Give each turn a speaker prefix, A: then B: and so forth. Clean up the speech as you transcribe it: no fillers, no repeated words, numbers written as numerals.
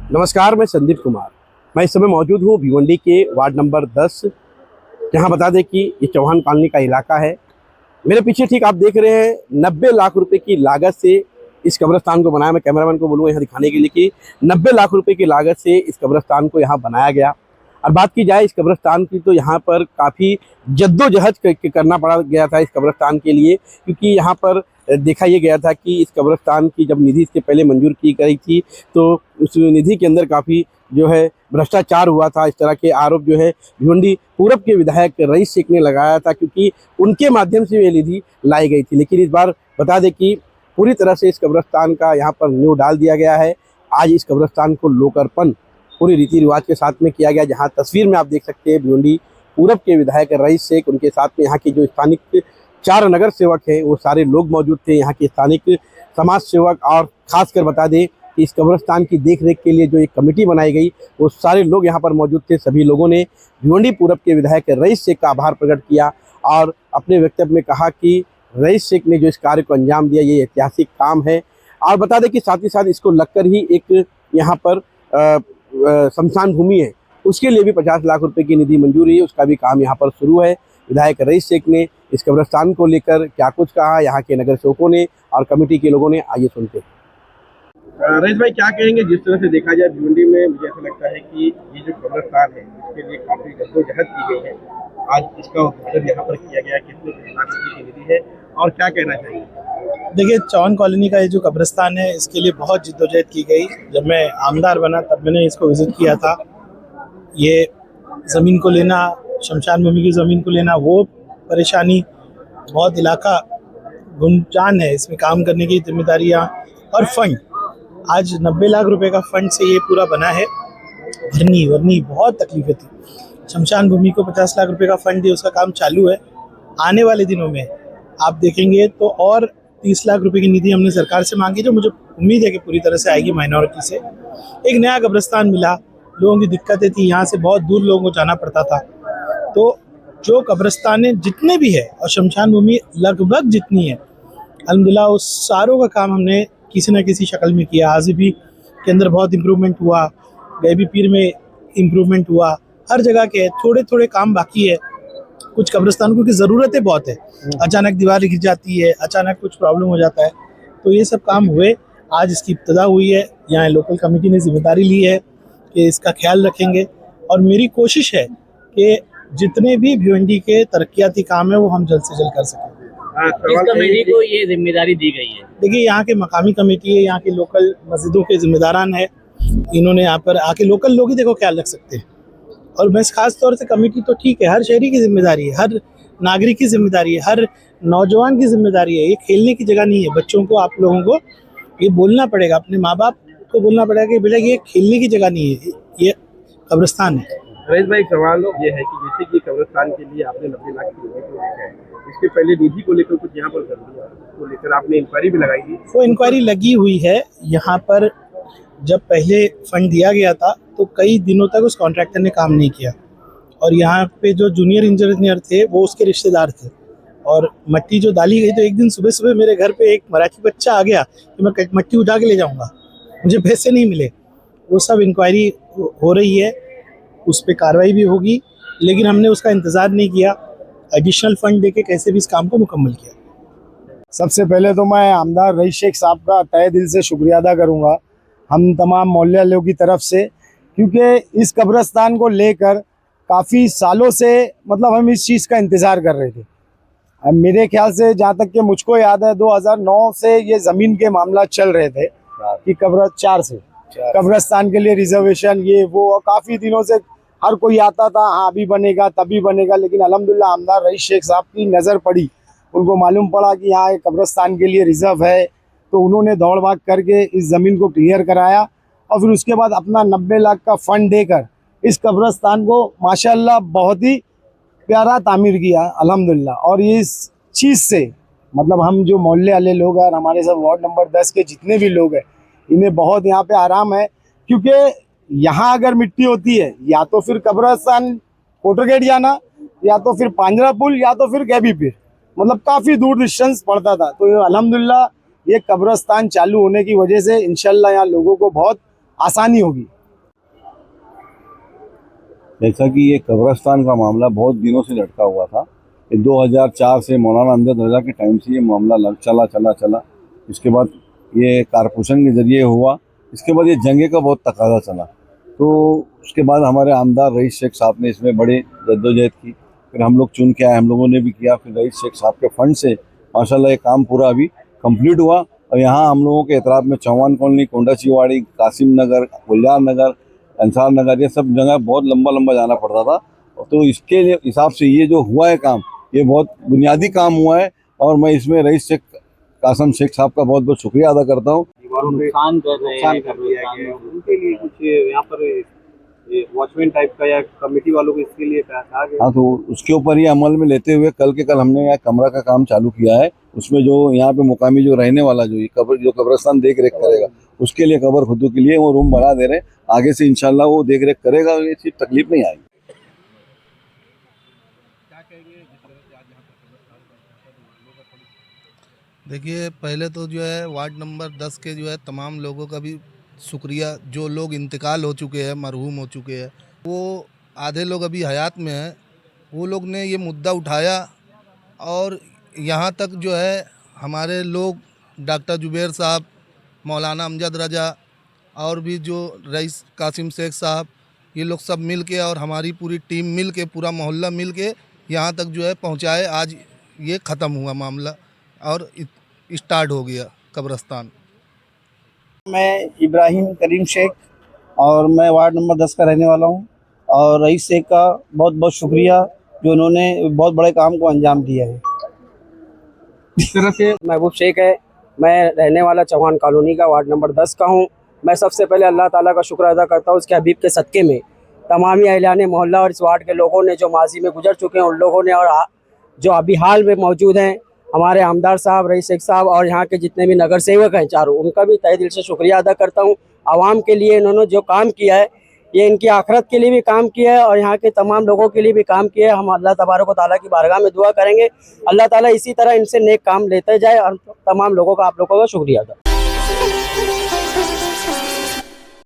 A: नमस्कार, मैं संदीप कुमार। मैं इस समय मौजूद हूँ भिवंडी के वार्ड नंबर 10। यहाँ बता दें कि ये चौहान कॉलोनी का इलाका है। मेरे पीछे ठीक आप देख रहे हैं 90 लाख रुपए की लागत से इस कब्रिस्तान को बनाया। मैं कैमरामैन को बोलूँगा यहाँ दिखाने के लिए कि 90 लाख रुपए की लागत से इस कब्रिस्तान को यहाँ बनाया गया। और बात की जाए इस कब्रिस्तान की तो यहाँ पर काफ़ी जद्दोजहद करना पड़ा गया था इस कब्रिस्तान के लिए, क्योंकि यहाँ पर देखा ये गया था कि इस कब्रिस्तान की जब निधि इसके पहले मंजूर की गई थी तो उस निधि के अंदर काफ़ी जो है भ्रष्टाचार हुआ था। इस तरह के आरोप जो है भिवंडी पूरब के विधायक रईस शेख ने लगाया था, क्योंकि उनके माध्यम से ये निधि लाई गई थी। लेकिन इस बार बता दें कि पूरी तरह से इस कब्रिस्तान का यहाँ पर नींव डाल दिया गया है। आज इस कब्रिस्तान को लोकार्पण पूरी रीति रिवाज के साथ में किया गया, जहाँ तस्वीर में आप देख सकते हैं भिवंडी पूरब के विधायक रईस शेख, उनके साथ में यहाँ के जो स्थानिक 4 नगर सेवक हैं वो सारे लोग मौजूद थे। यहाँ के स्थानिक समाज सेवक और खासकर बता दें कि इस कब्रिस्तान की देखरेख के लिए जो एक कमेटी बनाई गई वो सारे लोग यहाँ पर मौजूद थे। सभी लोगों ने भिवंडी पूरब के विधायक रईस शेख का आभार प्रकट किया और अपने वक्तव्य में कहा कि रईस शेख ने जो इस कार्य को अंजाम दिया ये ऐतिहासिक काम है। और बता दें कि साथ ही साथ इसको लगकर ही एक यहाँ पर शमशान भूमि है, उसके लिए भी 50 लाख रुपए की निधि मंजूरी है, उसका भी काम यहाँ पर शुरू है। विधायक रईस शेख ने इस कब्रिस्तान को लेकर क्या कुछ कहा यहाँ के नगर सेवकों ने और कमेटी के लोगों ने, आइए सुनते हैं। रईस भाई क्या कहेंगे? जिस तरह से देखा जाए भिवंडी में मुझे ऐसा लगता है कि ये जो कब्रिस्तान है इसके लिए काफी जद्दोजहद की गई है। आज इसका उद्घाटन यहाँ पर किया गया, कितने लाख रुपए की निधि है और क्या कहना चाहिए?
B: देखिए, चौहान कॉलोनी का ये जो कब्रिस्तान है इसके लिए बहुत जिद्दोजहद की गई। जब मैं आमदार बना तब मैंने इसको विजिट किया था। ये ज़मीन को लेना, शमशान भूमि की ज़मीन को लेना, वो परेशानी, बहुत इलाका गुमचान है, इसमें काम करने की जिम्मेदारियाँ और फंड। आज 90 लाख रुपए का फंड से ये पूरा बना है। भरनी बहुत तकलीफें थी। शमशान भूमि को 50 लाख रुपए का फंड दिया, उसका काम चालू है। आने वाले दिनों में आप देखेंगे तो और 30 लाख रुपए की निधि हमने सरकार से मांगी, जो मुझे उम्मीद है कि पूरी तरह से आएगी माइनॉरिटी से। एक नया कब्रिस्तान मिला, लोगों की दिक्कतें थी, यहाँ से बहुत दूर लोगों को जाना पड़ता था। तो जो कब्रिस्तान जितने भी है और शमशान भूमि लगभग जितनी है, अल्हम्दुलिल्लाह उस सारों का काम हमने किसी न किसी शक्ल में किया। हाजीबी के अंदर बहुत इम्प्रूवमेंट हुआ, गैबी पीर में इम्प्रूवमेंट हुआ, हर जगह के थोड़े थोड़े काम बाकी है। कुछ कब्रिस्तानों की ज़रूरतें बहुत है, अचानक दीवार गिर जाती है, अचानक कुछ प्रॉब्लम हो जाता है, तो ये सब काम हुए। आज इसकी इब्तिदा हुई है, यहाँ लोकल कमेटी ने जिम्मेदारी ली है कि इसका ख्याल रखेंगे और मेरी कोशिश है कि जितने भी भिवंडी के तरक्याती काम है वो हम जल्द से जल्द कर सकें।
C: इस कमेटी को ये जिम्मेदारी दी गई है?
B: देखिए, यहाँ के मकामी कमेटी है, यहाँ के लोकल मस्जिदों के जिम्मेदारान है, इन्होंने यहाँ पर आके लोकल लोग ही देखो ख्याल रख सकते हैं। और मैं खास तौर से कमेटी तो ठीक है, हर शहरी की जिम्मेदारी है, हर नागरिक की जिम्मेदारी है, हर नौजवान की जिम्मेदारी है। ये खेलने की जगह नहीं है। बच्चों को, आप लोगों को ये बोलना पड़ेगा, अपने माँ बाप को बोलना पड़ेगा कि बेटा ये खेलने की जगह नहीं है, ये कब्रिस्तान है।
A: रईस भाई, सवाल ये है कि जैसे कि कब्रिस्तान के लिए आपने 90 लाख की निधि को रखा है, इसके पहले निधि को लेकर कुछ यहाँ पर को लेकर आपने इंक्वायरी भी लगाई थी?
B: वो इंक्वायरी लगी हुई है। यहाँ पर जब पहले फंड दिया गया था तो कई दिनों तक उस कॉन्ट्रैक्टर ने काम नहीं किया और यहाँ पे जो जूनियर इंजीनियर थे वो उसके रिश्तेदार थे और मट्टी जो डाली गई, तो एक दिन सुबह सुबह मेरे घर पे एक मराठी बच्चा आ गया कि मैं मट्टी उठा के ले जाऊँगा, मुझे पैसे नहीं मिले। वो सब इंक्वायरी हो रही है, उस पर कार्रवाई भी होगी, लेकिन हमने उसका इंतज़ार नहीं किया, एडिशनल फंड देके कैसे भी इस काम को मुकम्मल किया।
D: सबसे पहले तो मैं आमदार रईस शेख साहब का तहे दिल से शुक्रिया अदा करूंगा, हम तमाम मोहल्ले वालों की तरफ से, क्योंकि इस कब्रिस्तान को लेकर काफ़ी सालों से मतलब हम इस चीज़ का इंतज़ार कर रहे थे। अब मेरे ख्याल से जहाँ तक कि मुझको याद है 2009 से ये ज़मीन के मामला चल रहे थे कि कब्रिस्तान के लिए रिजर्वेशन ये वो, और काफ़ी दिनों से हर कोई आता था, हाँ अभी बनेगा तभी बनेगा, लेकिन अल्हम्दुलिल्लाह आमदार रईस शेख साहब की नज़र पड़ी, उनको मालूम पड़ा कि यहाँ एक कब्रिस्तान के लिए रिजर्व है, तो उन्होंने दौड़ भाग करके इस ज़मीन को क्लियर कराया और फिर उसके बाद अपना 90 लाख का फंड देकर इस कब्रिस्तान को माशाल्लाह बहुत ही प्यारा तामीर किया अल्हम्दुलिल्लाह। और इस चीज़ से मतलब हम जो मोहल्ले वाले लोग हैं और हमारे सब वार्ड नंबर 10 के जितने भी लोग हैं, इन्हें बहुत यहाँ पे आराम है, क्योंकि यहाँ अगर मिट्टी होती है या तो फिर कब्रिस्तान कोटर गेट जाना, या तो फिर पांजरा पुल, या तो फिर गैबी पीर, मतलब काफ़ी दूर डिस्टेंस पड़ता था। तो अल्हम्दुलिल्लाह ये कब्रिस्तान चालू होने की वजह से इंशाल्लाह यहाँ लोगों को बहुत आसानी होगी।
E: जैसा कि ये कब्रस्तान का मामला बहुत दिनों से लटका हुआ था। ये 2004 से मौलाना अमजद रजा के टाइम से ये मामला चला। इसके बाद ये कारपोरेशन के ज़रिए हुआ। इसके बाद ये जंगे का बहुत तकाजा चला, तो उसके बाद हमारे आमदार रईस शेख साहब ने इसमें बड़े जद्दोजहद की। फिर हम लोग चुन के आए, हम लोगों ने भी किया। फिर रईस शेख साहब के फंड से माशाल्लाह ये काम पूरा अभी कंप्लीट हुआ। और यहाँ हम लोगों के एतराफ़ में चौहान कॉलोनी, कोंडा चिवाड़ी, कासिम नगर, गुलजार नगर, अंसार नगर, ये सब जगह बहुत लंबा जाना पड़ता था। तो इसके लिए हिसाब से ये जो हुआ है काम, ये बहुत बुनियादी काम हुआ है। और मैं इसमें रईस शेख कासिम शेख साहब का बहुत बहुत शुक्रिया अदा करता हूँ।
C: नुकसान कर रहे हैं,
A: उनके लिए कुछ यहाँ पर वॉचमैन टाइप का या कमेटी वालों को इसके लिए कहा गया?
E: हाँ, तो उसके ऊपर ये अमल में लेते हुए कल हमने यहाँ कमरा का काम चालू किया है। उसमें जो यहाँ पे मुकामी जो रहने वाला जो कब्रिस्तान देख रेख करेगा, उसके लिए कब्र खुदू के लिए वो रूम बना दे रहे हैं। आगे से इंशाल्लाह वो देख रेख करेगा, ये चीज तकलीफ नहीं आएगी।
F: देखिए, पहले तो जो है वार्ड नंबर 10 के जो है तमाम लोगों का भी शुक्रिया। जो लोग इंतकाल हो चुके हैं, मरहूम हो चुके हैं, वो आधे लोग अभी हयात में हैं, वो लोग ने ये मुद्दा उठाया। और यहाँ तक जो है हमारे लोग डॉक्टर जुबैर साहब, मौलाना अमजद रजा और भी जो रईस कासिम शेख साहब, ये लोग सब मिल के और हमारी पूरी टीम मिल के, पूरा मोहल्ला मिल के यहाँ तक जो है पहुँचाए। आज ये ख़त्म हुआ मामला और स्टार्ट हो गया कब्रिस्तान।
G: मैं इब्राहिम करीम शेख और मैं वार्ड नंबर 10 का रहने वाला हूं। और रईस शेख का बहुत बहुत शुक्रिया जो उन्होंने बहुत बड़े काम को अंजाम दिया है।
A: इस तरह से
H: महबूब शेख है, मैं रहने वाला चौहान कॉलोनी का वार्ड नंबर 10 का हूं। मैं सबसे पहले अल्लाह ताला का शुक्र अदा करता हूं उसके हबीब के सदक़े में तमामी अहलान मोहल्ला और इस वार्ड के लोगों ने जो माजी में गुजर चुके हैं उन लोगों ने, और जो अभी हाल में मौजूद हैं हमारे आमदार साहब, रईस शेख साहब और यहाँ के जितने भी नगर सेवक हैं चारों, उनका भी तहे दिल से शुक्रिया अदा करता हूँ। आवाम के लिए इन्होंने जो काम किया है, ये इनकी आखिरत के लिए भी काम किया है और यहाँ के तमाम लोगों के लिए भी काम किया है। हम अल्लाह तबारक व तआला की बारगाह में दुआ करेंगे, अल्लाह ताला इसी तरह इनसे नेक काम लेते जाए। और तमाम लोगों का, आप लोगों का शुक्रिया अदा।